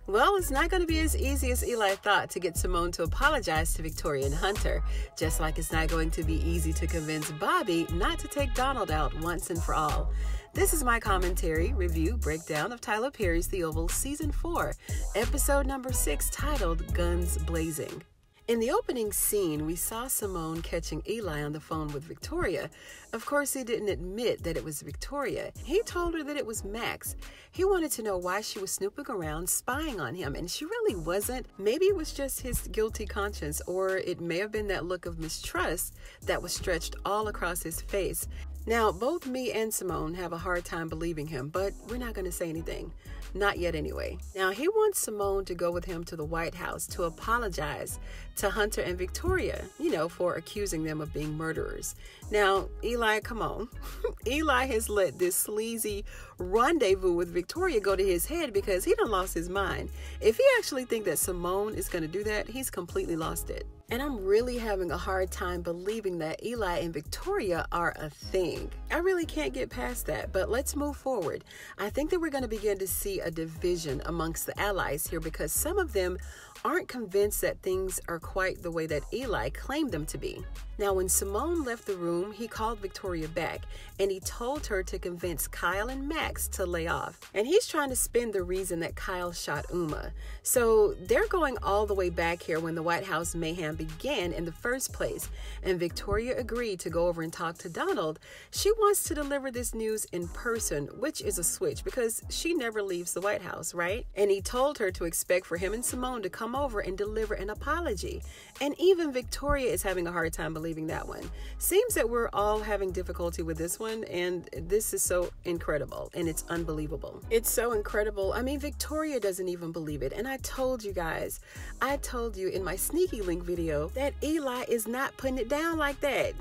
Well, it's not going to be as easy as Eli thought to get Simone to apologize to Victoria and Hunter, just like it's not going to be easy to convince Bobby not to take Donald out once and for all. This is my commentary, review, breakdown of Tyler Perry's The Oval Season 4, episode number 6, titled Guns Blazing. In the opening scene, we saw Simone catching Eli on the phone with Victoria. Of course, he didn't admit that it was Victoria. He told her that it was Max. He wanted to know why she was snooping around, spying on him, and she really wasn't. Maybe it was just his guilty conscience, or it may have been that look of mistrust that was stretched all across his face. Now, both me and Simone have a hard time believing him, but we're not going to say anything. Not yet anyway. Now, he wants Simone to go with him to the White House to apologize to Hunter and Victoria, for accusing them of being murderers. Now, Eli, come on. Eli has let this sleazy rendezvous with Victoria go to his head because he done lost his mind. If he actually thinks that Simone is going to do that, he's completely lost it. And I'm really having a hard time believing that Eli and Victoria are a thing. I really can't get past that, but let's move forward. I think that we're going to begin to see a division amongst the allies here because some of them aren't convinced that things are quite the way that Eli claimed them to be. Now, when Simone left the room, he called Victoria back and he told her to convince Kyle and Max to lay off. And he's trying to spin the reason that Kyle shot Uma. So they're going all the way back here when the White House mayhem began in the first place. And Victoria agreed to go over and talk to Donald. She wants to deliver this news in person, which is a switch because she never leaves the White House, right? And he told her to expect for him and Simone to come over and deliver an apology. And even Victoria is having a hard time believing that one. Seems that we're all having difficulty with this one, and this is so incredible and it's unbelievable. It's so incredible. I mean, Victoria doesn't even believe it. And I told you guys, I told you in my sneaky link video that Eli is not putting it down like that.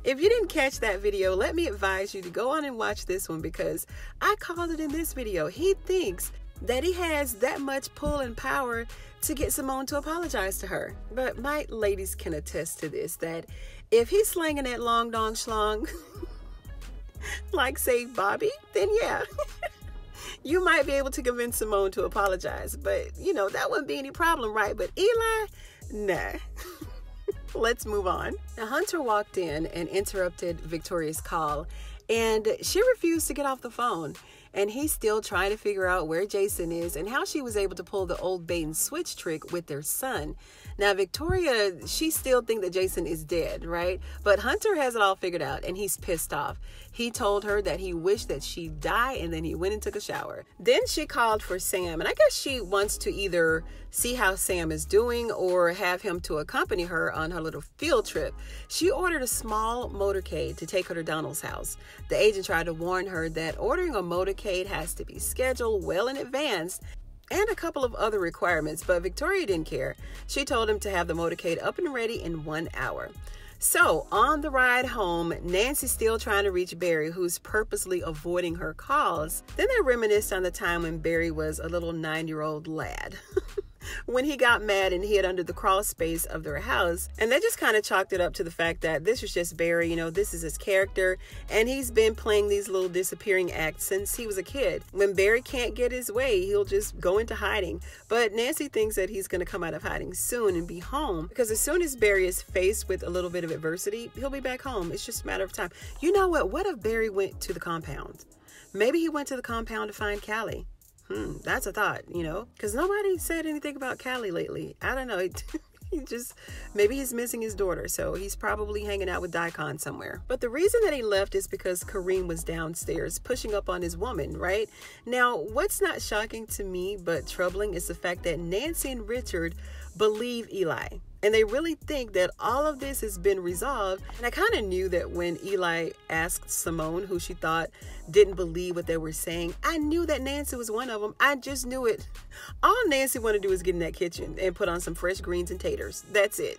If you didn't catch that video, let me advise you to go on and watch this one because I called it in this video. He thinks that he has that much pull and power to get Simone to apologize to her. But my ladies can attest to this, that if he's slanging that long dong schlong, like say Bobby, then yeah, you might be able to convince Simone to apologize. But, that wouldn't be any problem, right? But Eli, nah. Let's move on. Now, Hunter walked in and interrupted Victoria's call, and she refused to get off the phone. And he's still trying to figure out where Jason is and how she was able to pull the old bait and switch trick with their son. Now, Victoria, she still thinks that Jason is dead, right? But Hunter has it all figured out and he's pissed off. He told her that he wished that she'd die and then he went and took a shower. Then she called for Sam, and I guess she wants to either see how Sam is doing or have him to accompany her on her little field trip. She ordered a small motorcade to take her to Donald's house. The agent tried to warn her that ordering a motorcade has to be scheduled well in advance and a couple of other requirements, but Victoria didn't care. She told him to have the motorcade up and ready in 1 hour. So on the ride home, Nancy's still trying to reach Barry, who's purposely avoiding her calls. Then they reminisced on the time when Barry was a little 9-year-old lad. When he got mad and hid under the crawl space of their house. And they just kind of chalked it up to the fact that this was just Barry, this is his character. And he's been playing these little disappearing acts since he was a kid. When Barry can't get his way, he'll just go into hiding. But Nancy thinks that he's going to come out of hiding soon and be home. Because as soon as Barry is faced with a little bit of adversity, he'll be back home. It's just a matter of time. You know what? What if Barry went to the compound? Maybe he went to the compound to find Callie. That's a thought, because nobody said anything about Callie lately. I don't know. Maybe he's missing his daughter, so he's probably hanging out with Daikon somewhere. But the reason that he left is because Kareem was downstairs pushing up on his woman, right? Now, what's not shocking to me but troubling is the fact that Nancy and Richard believe Eli. And they really think that all of this has been resolved. And I kind of knew that when Eli asked Simone, who she thought didn't believe what they were saying, I knew that Nancy was one of them. I just knew it. All Nancy wanted to do is get in that kitchen and put on some fresh greens and taters. That's it.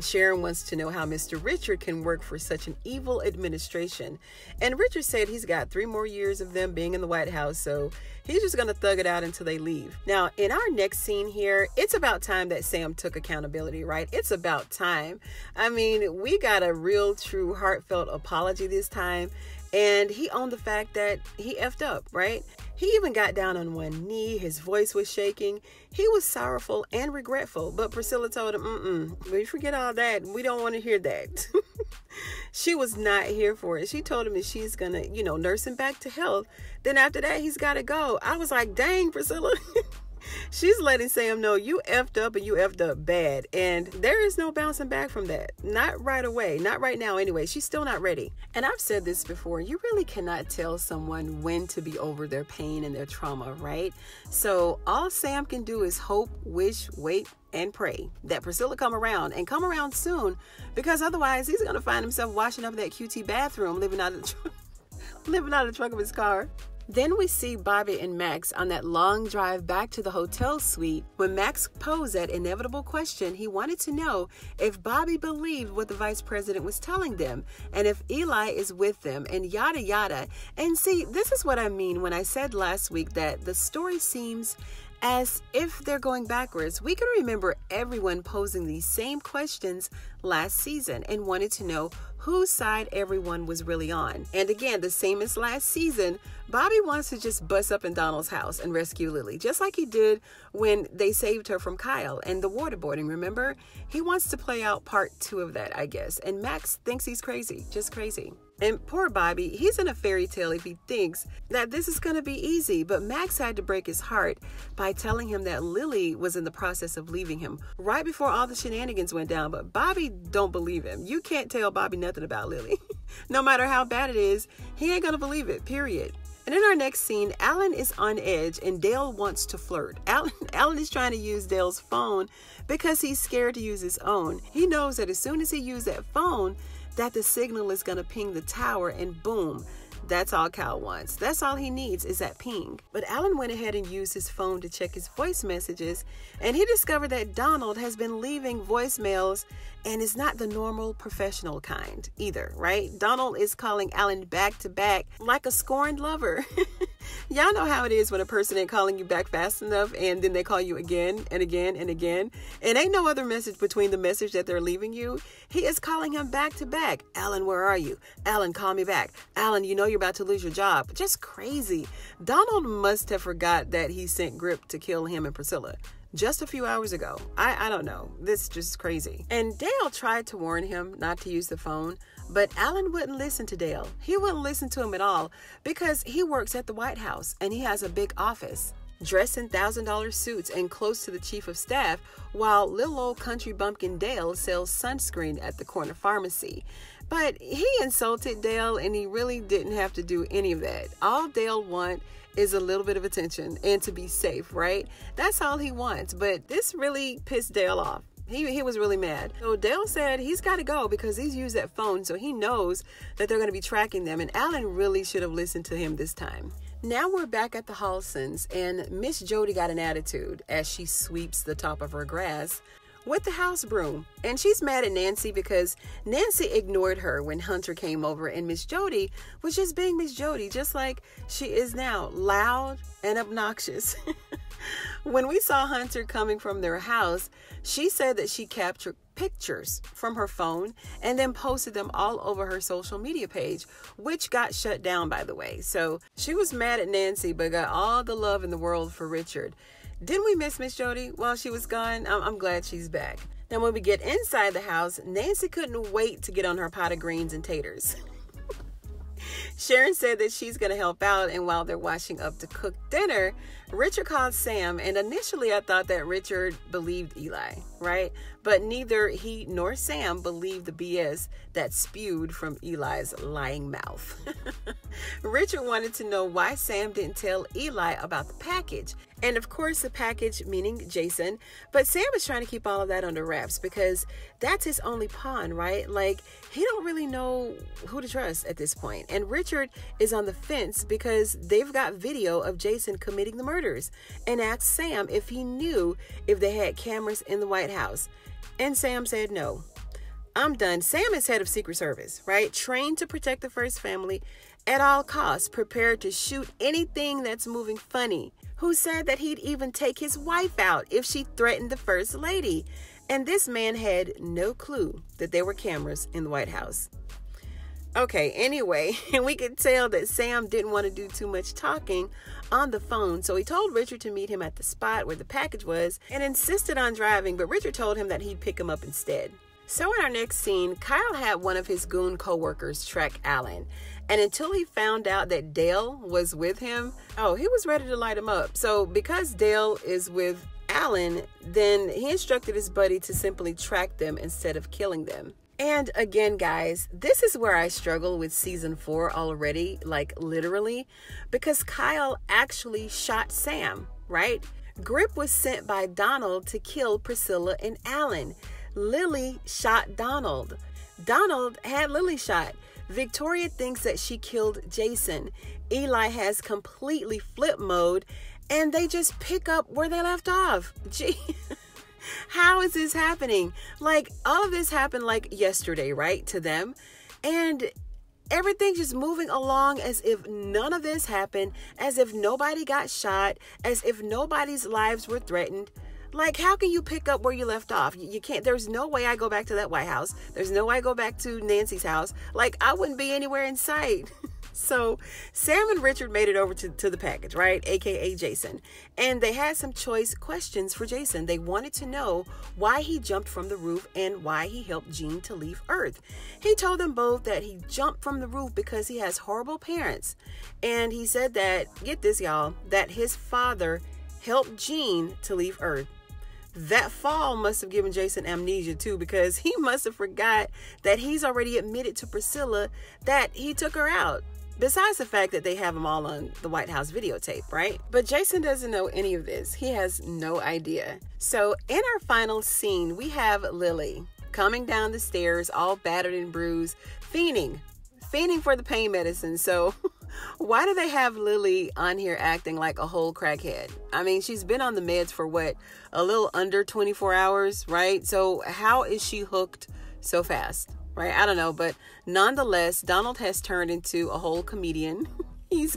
Sharon wants to know how Mr. Richard can work for such an evil administration. And Richard said he's got 3 more years of them being in the White House, so he's just going to thug it out until they leave. Now, in our next scene here, it's about time that Sam took accountability, right? It's about time. I mean, we got a real, true, heartfelt apology this time. And he owned the fact that he effed up, right? He He even got down on one knee. His voice was shaking. He was sorrowful and regretful, but Priscilla told him, we forget all that. We don't want to hear that. She was not here for it. She told him that she's going to, nurse him back to health. Then after that, he's got to go. I was like, dang, Priscilla. She's letting Sam know you effed up and you effed up bad. And there is no bouncing back from that. Not right away. Not right now anyway. She's still not ready. And I've said this before. You really cannot tell someone when to be over their pain and their trauma, right? So all Sam can do is hope, wish, wait, and pray that Priscilla come around and come around soon, because otherwise he's going to find himself washing up in that QT bathroom, living out of the trunk of his car. Then we see Bobby and Max on that long drive back to the hotel suite. When Max posed that inevitable question, he wanted to know if Bobby believed what the vice president was telling them and if Eli is with them and yada yada. And see, this is what I mean when I said last week that the story seems as if they're going backwards. We can remember everyone posing these same questions last season and wanted to know whose side everyone was really on. And again, the same as last season, Bobby wants to just bust up in Donald's house and rescue Lily, just like he did when they saved her from Kyle and the waterboarding, remember? He wants to play out part 2 of that, I guess. And Max thinks he's crazy, just crazy. And poor Bobby, he's in a fairy tale if he thinks that this is going to be easy. But Max had to break his heart by telling him that Lily was in the process of leaving him right before all the shenanigans went down. But Bobby don't believe him. You can't tell Bobby nothing about Lily. No matter how bad it is, he ain't going to believe it, period. And in our next scene, Alan is on edge and Dale wants to flirt. Alan is trying to use Dale's phone because he's scared to use his own. He knows that as soon as he uses that phone, that the signal is going to ping the tower and boom, that's all Cal wants. That's all he needs is that ping. But Alan went ahead and used his phone to check his voice messages, and he discovered that Donald has been leaving voicemails and is not the normal professional kind either, right? Donald is calling Alan back to back like a scorned lover. Y'all know how it is when a person ain't calling you back fast enough and then they call you again and again and again. And ain't no other message between the message that they're leaving you. He is calling him back to back. Alan, where are you? Alan, call me back. Alan, you know you're about to lose your job. Just crazy. Donald must have forgot that he sent Grip to kill him and Priscilla just a few hours ago. I don't know. This is just crazy. And Dale tried to warn him not to use the phone, but Alan wouldn't listen to Dale. He wouldn't listen to him at all because he works at the White House and he has a big office, dressed in $1,000 suits and close to the chief of staff, while little old country bumpkin Dale sells sunscreen at the corner pharmacy. But he insulted Dale and he really didn't have to do any of that. All Dale wants is a little bit of attention and to be safe, right? That's all he wants. But this really pissed Dale off. He was really mad. So Dale said he's got to go because he's used that phone, so he knows that they're going to be tracking them. And Alan really should have listened to him this time. Now we're back at the Halsons, and Miss Jody got an attitude as she sweeps the top of her grass with the house broom. And she's mad at Nancy because Nancy ignored her when Hunter came over, and Miss Jody was just being Miss Jody, just like she is now, loud and obnoxious. When we saw Hunter coming from their house, she said that she captured pictures from her phone and then posted them all over her social media page, which got shut down, by the way. So she was mad at Nancy, but got all the love in the world for Richard. Didn't we miss Miss Jody while she was gone? I'm glad she's back. Now, when we get inside the house, Nancy couldn't wait to get on her pot of greens and taters. Sharon said that she's going to help out, and while they're washing up to cook dinner, Richard called Sam, and initially I thought that Richard believed Eli, right? But neither he nor Sam believed the BS that spewed from Eli's lying mouth. Richard wanted to know why Sam didn't tell Eli about the package. And of course, the package meaning Jason. But Sam is trying to keep all of that under wraps because that's his only pawn, right? Like, he don't really know who to trust at this point. And Richard is on the fence because they've got video of Jason committing the murders and asked Sam if he knew if they had cameras in the White House. And Sam said no. I'm done. Sam is head of Secret Service, right? Trained to protect the First Family at all costs, prepared to shoot anything that's moving funny. Who said that he'd even take his wife out if she threatened the First Lady. And this man had no clue that there were cameras in the White House. Okay, anyway, and we could tell that Sam didn't want to do too much talking on the phone, so he told Richard to meet him at the spot where the package was and insisted on driving, but Richard told him that he'd pick him up instead. So in our next scene, Kyle had one of his goon co-workers track Alan, and until he found out that Dale was with him, he was ready to light him up. So because Dale is with Alan, then he instructed his buddy to simply track them instead of killing them. And again, guys, this is where I struggle with season 4 already, like literally, because Kyle actually shot Sam, right? Grip was sent by Donald to kill Priscilla and Alan. Lily shot Donald. Donald had Lily shot. Victoria thinks that she killed Jason. Eli has completely flip mode, and they just pick up where they left off. Gee. How is this happening? Like, all of this happened like yesterday, right? To them. And everything's just moving along as if none of this happened, as if nobody got shot, as if nobody's lives were threatened. Like, how can you pick up where you left off? You can't. There's no way I go back to that White House. There's no way I go back to Nancy's house. Like, I wouldn't be anywhere in sight. So Sam and Richard made it over to the package, right? AKA Jason. And they had some choice questions for Jason. They wanted to know why he jumped from the roof and why he helped Jean to leave Earth. He told them both that he jumped from the roof because he has horrible parents. And he said that, get this, y'all, that his father helped Jean to leave Earth. That fall must have given Jason amnesia too, because he must have forgot that he's already admitted to Priscilla that he took her out. Besides the fact that they have them all on the White House videotape, right? But Jason doesn't know any of this. He has no idea. So in our final scene, we have Lily coming down the stairs, all battered and bruised, fiending for the pain medicine. So why do they have Lily on here acting like a whole crackhead? I mean, she's been on the meds for what? A little under 24 hours, right? So how is she hooked so fast? Right? I don't know, but nonetheless, Donald has turned into a whole comedian. He's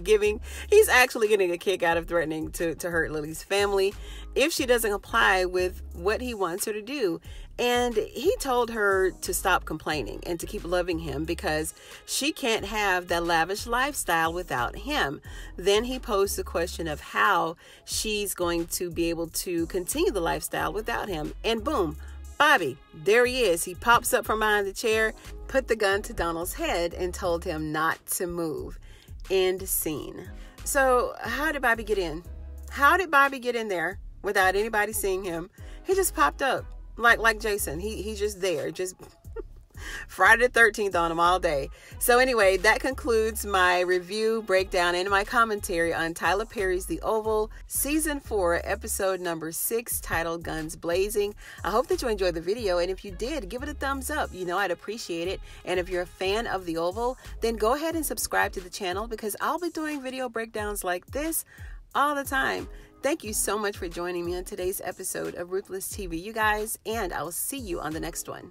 actually getting a kick out of threatening to hurt Lily's family if she doesn't comply with what he wants her to do. And he told her to stop complaining and to keep loving him because she can't have that lavish lifestyle without him. Then he posed the question of how she's going to be able to continue the lifestyle without him. And boom, Bobby, there he is. He pops up from behind the chair, put the gun to Donald's head, and told him not to move. End scene. So how did Bobby get in? How did Bobby get in there without anybody seeing him? He just popped up like Jason. He's just there, just Friday the 13th on him all day. So anyway, that concludes my review, breakdown, and my commentary on Tyler Perry's The Oval, Season 4, Episode number 6, titled Guns Blazing. I hope that you enjoyed the video, and if you did, give it a thumbs up. You know I'd appreciate it. And if you're a fan of The Oval, then go ahead and subscribe to the channel because I'll be doing video breakdowns like this all the time. Thank you so much for joining me on today's episode of Ruthless TV, you guys, and I'll see you on the next one.